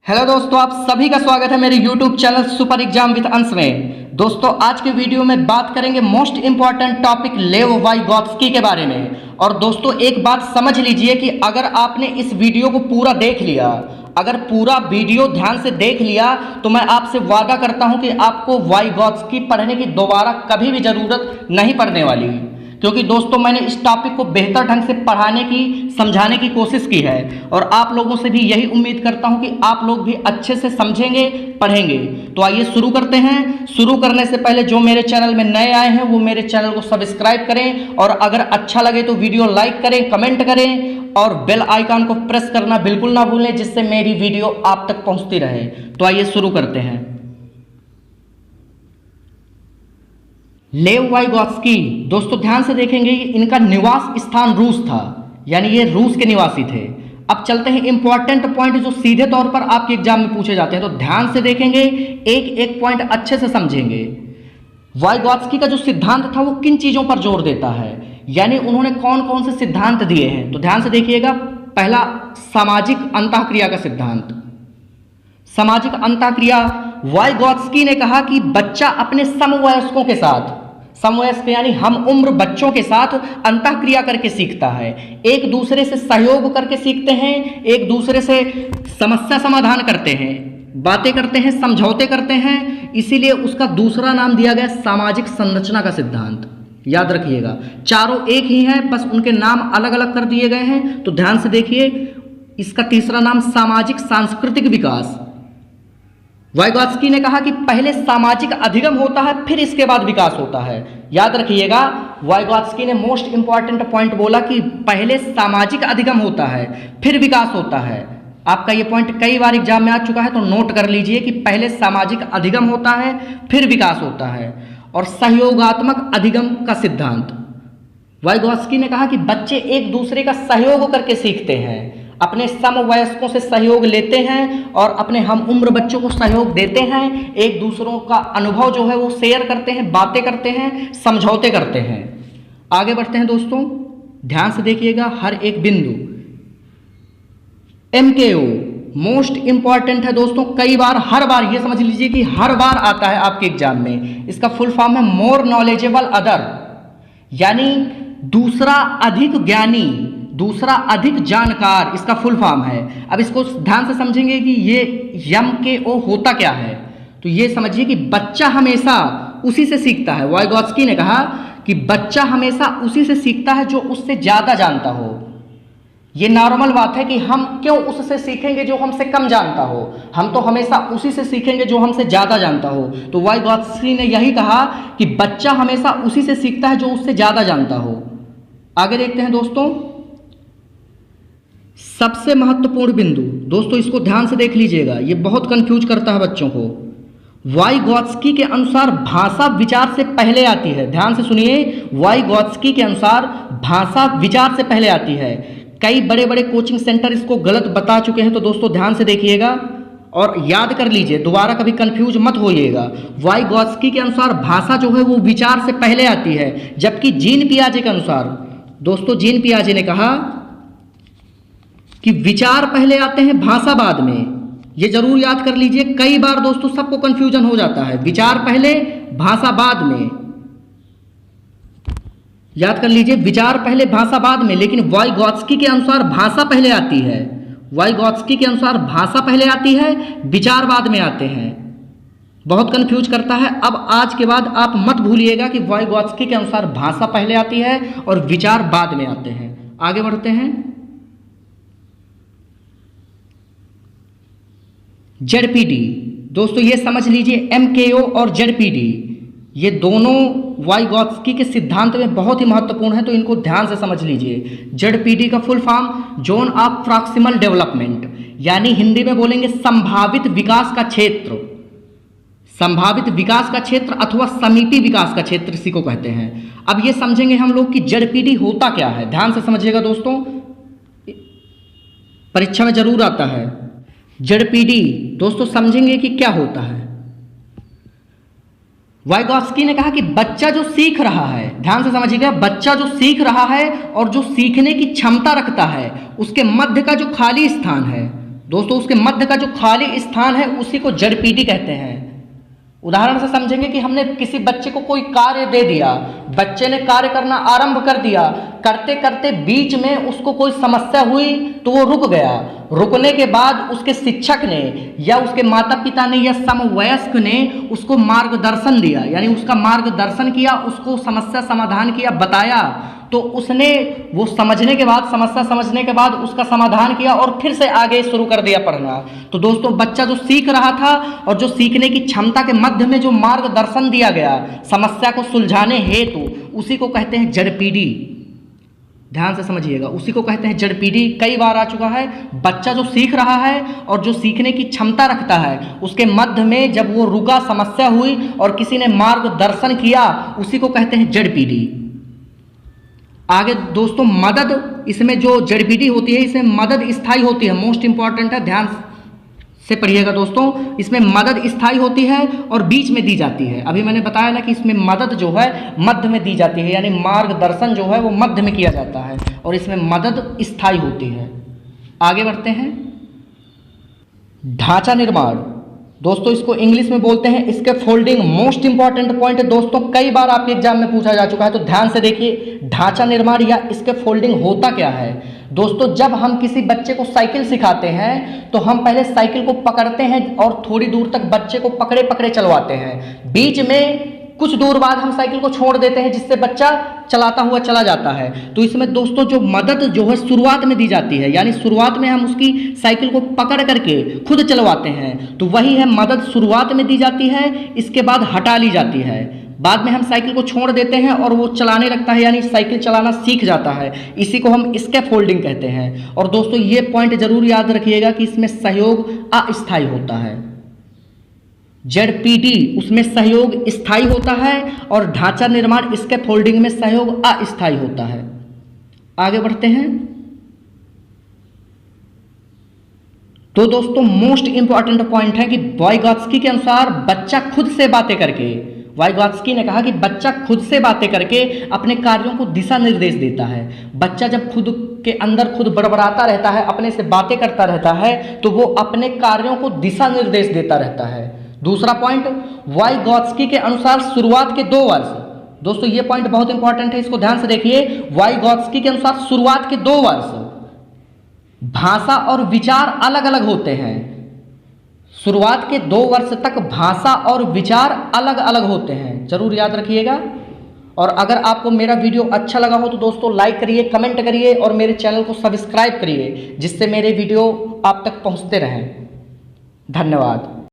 Hello दोस्तों, आप सभी का स्वागत है मेरे YouTube channel super exam with अंश में। दोस्तों, आज के वीडियो में बात करेंगे मोस्ट इंपॉर्टेंट टॉपिक लेव वाइगोत्स्की के बारे में। और दोस्तों, एक बात समझ लीजिए कि अगर आपने इस वीडियो को पूरा देख लिया, अगर पूरा वीडियो ध्यान से देख लिया, तो मैं आपसे वादा करता हूं कि आपको वाइगोत्स्की पढ़ने की दोबारा कभी भी जरूरत नहीं पड़ने वाली। क्योंकि दोस्तों, मैंने इस टॉपिक को बेहतर ढंग से पढ़ाने की, समझाने की कोशिश की है और आप लोगों से भी यही उम्मीद करता हूं कि आप लोग भी अच्छे से समझेंगे, पढ़ेंगे। तो आइए शुरू करते हैं। शुरू करने से पहले जो मेरे चैनल में नए आए हैं वो मेरे चैनल को सब्सक्राइब करें और अगर अच्छा लगे तो वीडियो लाइक करें, कमेंट करें और बेल आइकन को प्रेस करना बिल्कुल ना भूलें, जिससे मेरी वीडियो आप तक पहुंचती रहे। तो आइए शुरू करते हैं। लेव वाइगोत्स्की, दोस्तों ध्यान से देखेंगे, इनका निवास स्थान रूस था, यानी ये रूस के निवासी थे। अब चलते हैं इंपॉर्टेंट पॉइंट जो सीधे तौर पर आपके एग्जाम में पूछे जाते हैं, तो ध्यान से देखेंगे, एक एक पॉइंट अच्छे से समझेंगे। वाइगोत्स्की का जो सिद्धांत था वो किन चीजों पर जोर देता है, यानी उन्होंने कौन कौन से सिद्धांत दिए हैं, तो ध्यान से देखिएगा। पहला, सामाजिक अंतःक्रिया का सिद्धांत। सामाजिक अंतःक्रिया, वाइगोत्स्की ने कहा कि बच्चा अपने समवयस्कों के साथ, समवयस्क यानी हम उम्र बच्चों के साथ अंतःक्रिया करके सीखता है, एक दूसरे से सहयोग करके सीखते हैं, एक दूसरे से समस्या समाधान करते हैं, बातें करते हैं, समझौते करते हैं। इसीलिए उसका दूसरा नाम दिया गया सामाजिक संरचना का सिद्धांत। याद रखिएगा, चारों एक ही हैं, बस उनके नाम अलग अलग कर दिए गए हैं। तो ध्यान से देखिए, इसका तीसरा नाम सामाजिक सांस्कृतिक विकास। वाइगोत्स्की ने कहा कि पहले सामाजिक अधिगम होता है, फिर इसके बाद विकास होता है। याद रखिएगा, वाइगोत्स्की ने मोस्ट इंपॉर्टेंट पॉइंट बोला कि पहले सामाजिक अधिगम होता है, फिर विकास होता है। आपका ये पॉइंट कई बार एग्जाम में आ चुका है, तो नोट कर लीजिए कि पहले सामाजिक अधिगम होता है, फिर विकास होता है। और सहयोगात्मक अधिगम का सिद्धांत, वाइगोत्स्की ने कहा कि बच्चे एक दूसरे का सहयोग करके सीखते हैं, अपने समवयस्कों से सहयोग लेते हैं और अपने हम उम्र बच्चों को सहयोग देते हैं, एक दूसरों का अनुभव जो है वो शेयर करते हैं, बातें करते हैं, समझौते करते हैं। आगे बढ़ते हैं दोस्तों, ध्यान से देखिएगा हर एक बिंदु। MKO मोस्ट इंपॉर्टेंट है दोस्तों, कई बार, हर बार ये समझ लीजिए कि हर बार आता है आपके एग्जाम में। इसका फुल फॉर्म है मोर नॉलेजेबल अदर, यानी दूसरा अधिक ज्ञानी, दूसरा अधिक जानकार, इसका फुल फॉर्म है। अब इसको ध्यान से समझेंगे कि ये MKO होता क्या है। तो ये समझिए कि बच्चा हमेशा उसी से सीखता है। वाइगोत्स्की ने कहा कि बच्चा हमेशा उसी से सीखता है जो उससे ज्यादा जानता हो। ये नॉर्मल बात है कि हम क्यों उससे सीखेंगे जो हमसे कम जानता हो, हम तो हमेशा उसी से सीखेंगे जो हमसे ज्यादा जानता हो। तो वाइगोत्स्की ने यही कहा कि बच्चा हमेशा उसी से सीखता है जो उससे ज्यादा जानता हो। आगे देखते हैं दोस्तों, सबसे महत्वपूर्ण बिंदु, दोस्तों इसको ध्यान से देख लीजिएगा, ये बहुत कंफ्यूज करता है बच्चों को। वाइगोत्स्की के अनुसार भाषा विचार से पहले आती है। ध्यान से सुनिए, वाइगोत्स्की के अनुसार भाषा विचार से पहले आती है। कई बड़े बड़े कोचिंग सेंटर इसको गलत बता चुके हैं, तो दोस्तों ध्यान से देखिएगा और याद कर लीजिए, दोबारा कभी कंफ्यूज मत होइएगा। वाइगोत्स्की के अनुसार भाषा जो है वो विचार से पहले आती है, जबकि जीन पियाजे के अनुसार, दोस्तों जीन पियाजे ने कहा कि विचार पहले आते हैं, भाषा बाद में। ये जरूर याद कर लीजिए, कई बार दोस्तों सबको कंफ्यूजन हो जाता है, विचार पहले, भाषा बाद में। याद कर लीजिए, विचार पहले, भाषा बाद में। लेकिन वाइगोत्स्की के अनुसार भाषा पहले आती है, वाइगोत्स्की के अनुसार भाषा पहले आती है, विचार बाद में आते हैं। बहुत कंफ्यूज करता है। अब आज के बाद आप मत भूलिएगा कि वाइगोत्स्की के अनुसार भाषा पहले आती है और विचार बाद में आते हैं। आगे बढ़ते हैं, ZPD, दोस्तों ये समझ लीजिए, MKO और ZPD ये दोनों वाइगोत्स्की के सिद्धांत में बहुत ही महत्वपूर्ण है, तो इनको ध्यान से समझ लीजिए। ZPD का full form zone of proximal development, यानी हिंदी में बोलेंगे संभावित विकास का क्षेत्र। संभावित विकास का क्षेत्र अथवा समीपी विकास का क्षेत्र, इसी को कहते हैं। अब ये समझेंगे हम लोग कि ZPD होता क्या है। ध्यान से समझिएगा दोस्तों, परीक्षा में जरूर आता है। ZPD दोस्तों समझेंगे कि क्या होता है। वाइगोत्स्की ने कहा कि बच्चा जो सीख रहा है, ध्यान से समझिएगा, बच्चा जो सीख रहा है और जो सीखने की क्षमता रखता है, उसके मध्य का जो खाली स्थान है, दोस्तों उसके मध्य का जो खाली स्थान है उसी को जड़पीडी कहते हैं। उदाहरण से समझेंगे कि हमने किसी बच्चे को कोई कार्य दे दिया, बच्चे ने कार्य करना आरंभ कर दिया, करते करते बीच में उसको कोई समस्या हुई तो वो रुक गया। रुकने के बाद उसके शिक्षक ने या उसके माता पिता ने या समवयस्क ने उसको मार्गदर्शन दिया, यानी उसका मार्गदर्शन किया, उसको समस्या समाधान किया, बताया, तो उसने वो समझने के बाद, समस्या समझने के बाद उसका समाधान किया और फिर से आगे शुरू कर दिया पढ़ना। तो दोस्तों बच्चा जो सीख रहा था और जो सीखने की क्षमता के मध्य में जो मार्गदर्शन दिया गया समस्या को सुलझाने हेतु, उसी को कहते हैं जड़पीडी। ध्यान से समझिएगा, उसी को कहते हैं जड़पीडी। कई बार आ चुका है, बच्चा जो सीख रहा है और जो सीखने की क्षमता रखता है उसके मध्य में जब वो रुका, समस्या हुई और किसी ने मार्गदर्शन किया, उसी को कहते हैं जड़पीडी। आगे दोस्तों मदद, इसमें जो जड़पीडी होती है इसमें मदद स्थायी होती है, मोस्ट इंपॉर्टेंट है, ध्यान से पढ़िएगा दोस्तों। इसमें मदद स्थायी होती है और बीच में दी जाती है। अभी मैंने बताया ना कि इसमें मदद जो है मध्य में दी जाती है, यानी मार्गदर्शन जो है वो मध्य में किया जाता है और इसमें मदद स्थायी होती है। आगे बढ़ते हैं, ढांचा निर्माण। दोस्तों इसको इंग्लिश में बोलते हैं स्कैफोल्डिंग। मोस्ट इंपॉर्टेंट पॉइंट है दोस्तों, कई बार आपके एग्जाम में पूछा जा चुका है, तो ध्यान से देखिए। ढांचा निर्माण या स्कैफोल्डिंग होता क्या है? दोस्तों जब हम किसी बच्चे को साइकिल सिखाते हैं तो हम पहले साइकिल को पकड़ते हैं और थोड़ी दूर तक बच्चे को पकड़े पकड़े चलवाते हैं। बीच में कुछ दूर बाद हम साइकिल को छोड़ देते हैं जिससे बच्चा चलाता हुआ चला जाता है। तो इसमें दोस्तों जो मदद जो है शुरुआत में दी जाती है, यानी शुरुआत में हम उसकी साइकिल को पकड़ करके खुद चलवाते हैं, तो वही है मदद, शुरुआत में दी जाती है, इसके बाद हटा ली जाती है। बाद में हम साइकिल को छोड़ देते हैं और वो चलाने लगता है, यानी साइकिल चलाना सीख जाता है। इसी को हम स्कैफोल्डिंग कहते हैं। और दोस्तों ये पॉइंट जरूर याद रखिएगा कि इसमें सहयोग अस्थायी होता है। जड़पीडी उसमें सहयोग स्थायी होता है और ढांचा निर्माण स्कैफोल्डिंग में सहयोग अस्थायी होता है। आगे बढ़ते हैं, तो दोस्तों मोस्ट इंपॉर्टेंट पॉइंट है कि वाइगॉत्स्की के अनुसार बच्चा खुद से बातें करके, वाइगॉत्स्की ने कहा कि बच्चा खुद से बातें करके अपने कार्यों को दिशा निर्देश देता है। बच्चा जब खुद के अंदर खुद बड़बड़ाता रहता है, अपने से बातें करता रहता है, तो वो अपने कार्यों को दिशा निर्देश देता रहता है। दूसरा पॉइंट, वाइगॉत्स्की के अनुसार शुरुआत के 2 वर्ष। दोस्तों ये पॉइंट बहुत इंपॉर्टेंट है, इसको ध्यान से देखिए। वाइगॉत्स्की के अनुसार शुरुआत के 2 वर्ष भाषा और विचार अलग अलग होते हैं। शुरुआत के 2 वर्ष तक भाषा और विचार अलग अलग होते हैं, जरूर याद रखिएगा। और अगर आपको मेरा वीडियो अच्छा लगा हो तो दोस्तों लाइक करिए, कमेंट करिए और मेरे चैनल को सब्सक्राइब करिए, जिससे मेरे वीडियो आप तक पहुंचते रहें। धन्यवाद।